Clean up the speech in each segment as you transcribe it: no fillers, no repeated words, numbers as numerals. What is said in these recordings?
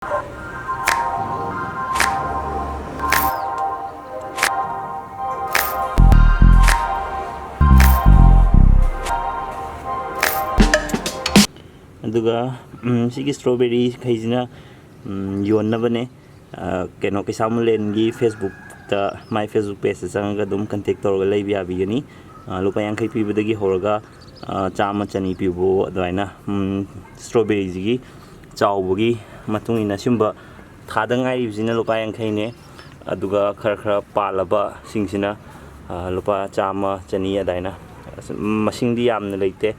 Aduga sigi strawberry kaisina yonnabane keno Keisam Lengi Facebook ta my Facebook page sanga dum contact torga leibi abigani lupa yang kai pibadagi horaga chama chani pibo adwaina strawberry gi chawbugi matung ina simba thadangai ibsina lupa yang kai ne aduga khara khara palaba singsina lupa chama chani adaina masingdi yamna leite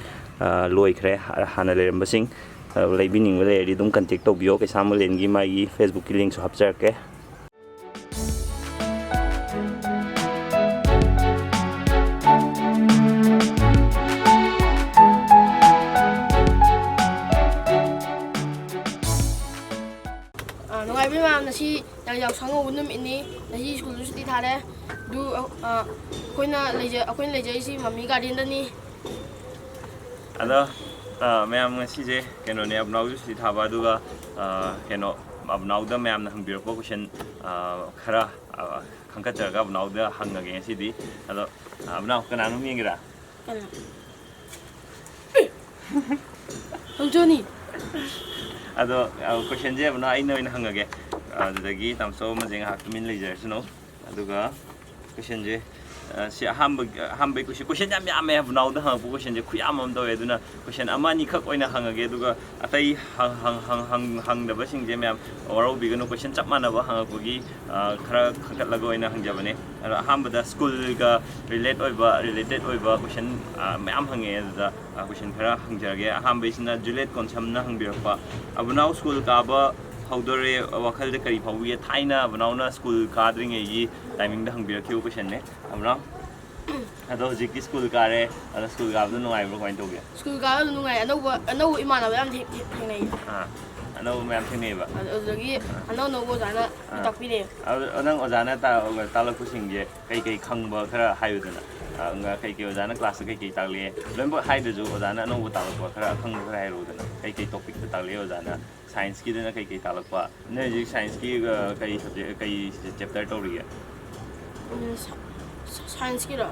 loi khre hana lerambasing leibining wale ri dum contact tobio Keisam Lengi magi Facebook ki link so hapjarke nasi yang sangat unum ini nasi school tu sudah ada du aku nak leja isi mami garden ni ada ma'am ngasih keno ne abunau si thaba duga keno abunau da ma'am na hangbir ko question khara khangka jaga abunau da hangage si di ado abunau kana no mingira kana Johnny ado question je abunau ai no ina hangage adagi tamso majeng hakmin lejer suno aduga question je si hambe question jam ya me abunau da hang question je khuyam am do eduna question amani khak oina hangage duga atai hang da basing je me waro bigano question chap mana ba hang kogi khara khakat lago oina hangjabane hamba da school ga related oiba question me am hange da question khara hangjage hamba isna juliet konsam na hangbirpa abunau school ka ba Haudore wakal de kari pawi thaina abunau school kadring ei timing da hangbir kyu question ne abunau ado jiki school kare ada school ga no ngai bro kain to ge school ga no ngai anau imana ba am thengnei anau me am thengnei ba adagi anau no go jana takpine anang ojana ta la kusing je kai khangba khara hayudana nga kai ojana class kai takle lembo haide ju ojana no ta la khara khang khara hayudana kai topic ta takle ojana science ki dana kai talakwa ne ji science ki kai subject kai chapter to ri science ki ra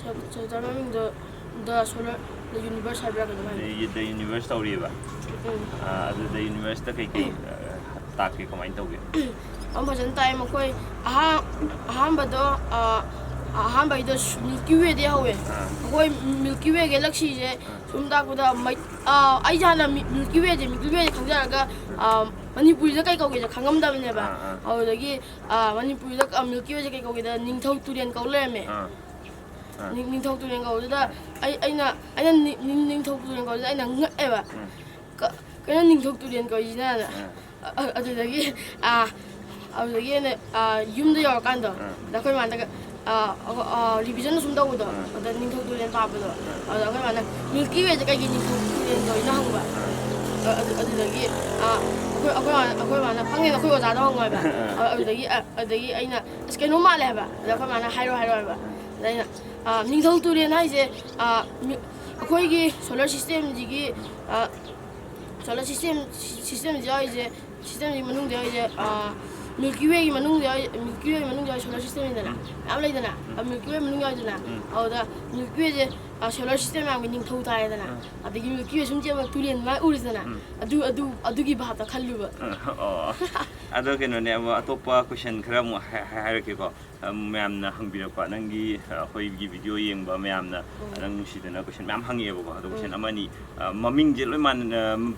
chapter meaning the solar the universe habra the universe to ri ba the universe ta kai ta ki comment to ge am bhajan time koi aham bado aham bai the Milky Way de hawe koi Milky Way galaxy je sumda ko da mai ai jana Milky Way khangja ga Manipuri da kai kauge khangam da ne ba audagi Manipuri da Milky Way kai kauge da ningthau turian kau le me ningthau turian kau da aina ningthau turian kau da aina ngai ba kana ningthau turian kau ina adagi audagi ne yumda yor kan da koi man da revision sum daw da da ningthau turian ta ba da koi man Milky Way kai gi ningthau turian kau ina hang ba adagi akwai mana phangin akwai oja da hangoi ba adagi aina skeno ma le ba da koi mana hairo ba daina ningthau turian hai je akwai gi solar system ji gi solar system ji ai je system ji manung de ai je Milky Way manung de solar system dana am lai dana Milky Way manung ai dana auda Milky Way je solar system am ning thau tai dana adagi Milky Way sum je ma turian ma uri dana adugi ba ta khallu ba ado keno ne ama atopa question khara mu hair ke ko ma'am ना हंगबिर को नंगी होई की video Young बा ma'am ना नंग सिदना question ma'am हंगे बो तो क्वेश्चन अमानी ममिंग जे लोय मान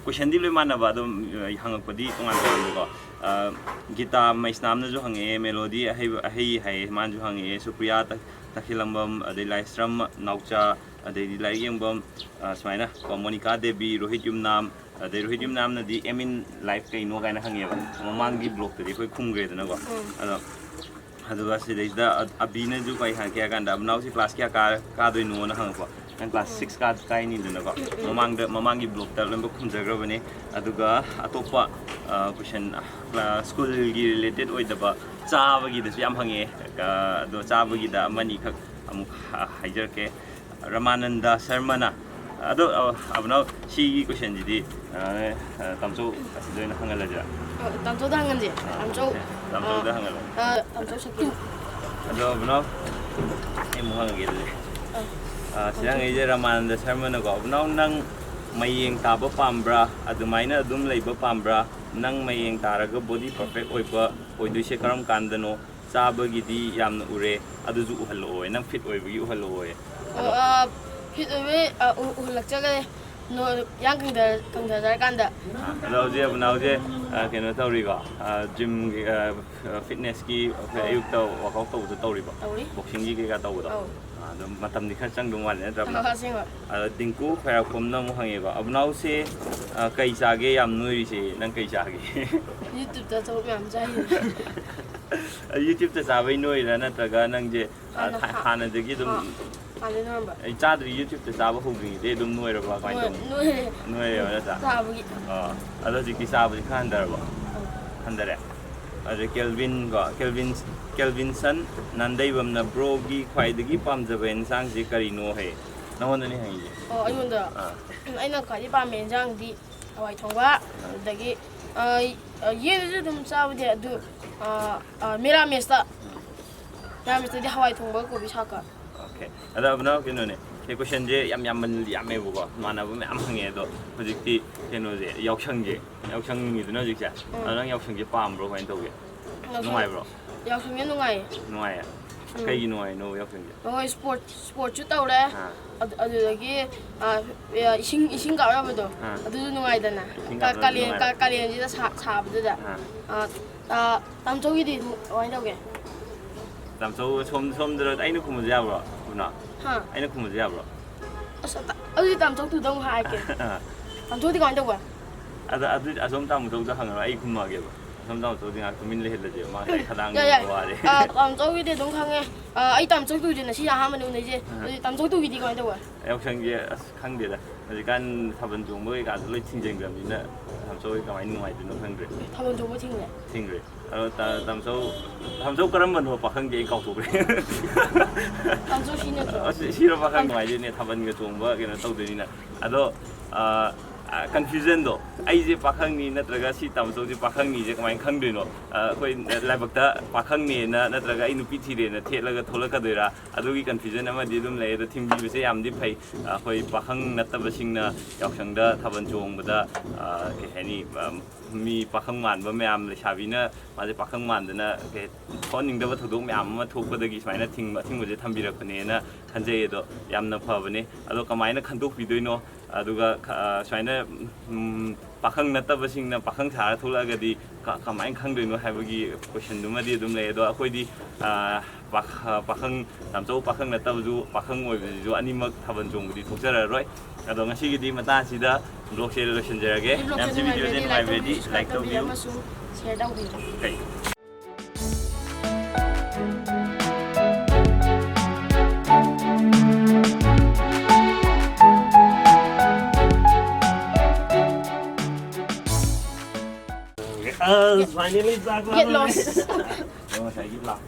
क्वेश्चन दि लोय मान बा दो हंगक पदि तोंगान को गीता मैस्नाम न जो हंगे मेलोडी है मान जो हंगे सुप्रिया तखिलंबम अदे लाइस्ट्रम नौचा अदे लाइ येंबम स्माइना मोनिका देवी रोहित युमनाम अदे रोहित युमनाम न दि एम इन लाइफ कइनो गायना हंगे बा ममांगी ब्लॉग तदि कोई खुंग्रेदना को अदुगा सिदैदा अबिने जु kai ha kya ganda abnau si class kya ka doi no na hang ko and class 6 ka kai ni duna ko mamangi block ta lembo khumjagra bane aduga atopa question school gi related oi daba cha bagi da yam hange do cha bagi da mani khak amu haijar ke Ramananda Sharmana ado abnau si question ji di tamso asidoi na hangala ja tamcho dah ngan je. Tamcho. Tamcho dah hangal. Tamcho sakit. Ado abunau emu hangal gitu. Siang aja Ramananda Sarmana ko abunau nang mayeng taba pambra adumaina adum leiba pambra nang mayeng taraga body perfect oiba oiduse karam kandano sabagidi yamna ure aduju uhalo nang fit oibagi uhalo Fit away ulakjaga no yang kangda kanda. Hello je abunau je keno tauriga gym fitness ki ayukta workout to tauriba boxing gi ga tawdo matam ni khar chang dungwan ne drama tinku khara khomna mo hangeba abunau se kai chage yam nui se nang kai chage YouTube da to yam jai YouTube ta sabai noi ra na taga nang je hana de gi dum ale number ai chadri YouTube ta saba hogi de dum noi ra ba kai dum noi ra na sa sabugi ado ji ki sabai khandar ba khandare ade Kelvinson Nandaibam na bro gi khwaidagi pamjaba ensang ji karino he nahon ni hangi ayunda aina khadi pam enjang di hawai thongba dagi ye ju dum sabde adu miramis di hawai thongba ko bisaka okay ada abna kino ne ke question je yam man yame bu ko mana bu am hangi do project kino je yaukshang ni do no ji cha nang yaukshang je pam bro kain to ge nungai bro yaukshang nungai kai nungai no yaukshang je nungai sport chu tawre adudagi ising ga rabado adu nungai dana kalian ji da sabdu da tamchogi di wai doge tamcho som dro ainu kumu ja bro una ainu kumu ja bro adu tamcho tu dong hai ke tamcho di ga doge adu asom tamcho da hang ai kumu ge ba asom tamcho di ga kumin le hel je ma kai khadang wa re tamcho gi de dong khang ai tamcho tu je na si ha ma nu ne je tamcho tu gi di ga doge yaukshang je khang de da kan thaban jong mo ga loi thingjeng dam ni na tamcho ga mai nungai de no khang de thaban jong mo thingre tamcho karam ban ho pakhang ge kau to be tamcho sine siro pakhang ngai de ne thaban ga jong ba ge na tau de ni na ado confusion do ai je pakhang ni natraga si tamcho je pakhang ni je kamai khang de no koi laibak ta pakhang ni na natraga ai nupi thi de na thelaga tholaka doira adu gi confusion ama di dum le da thim bi se yam di phai koi pakhang nataba sing na yaukshang da thaban chong ba da ke hani mi pakhang man ba myam le shabi na ma je pakhang man da na ke thoning da ba thodok myam ma thok ba da gi smaina thing ba je thambi rak ne na khanje do yam na pha ba ne ado kamai na khandok bi doi no aduga smaina pakhang nataba sing na pakhang thara thola ga di kamai khang doi no ha ba gi question du ma di dum le do akoi di pakhang tamcho pakhang nataba ju pakhang oi ju animak thaban jong di thokjara roi ado ngasi gi di mata si da blog share relation jarage yam si video den live ready like to view share dau bi okay finally back. Get lost. Saya gitu lah.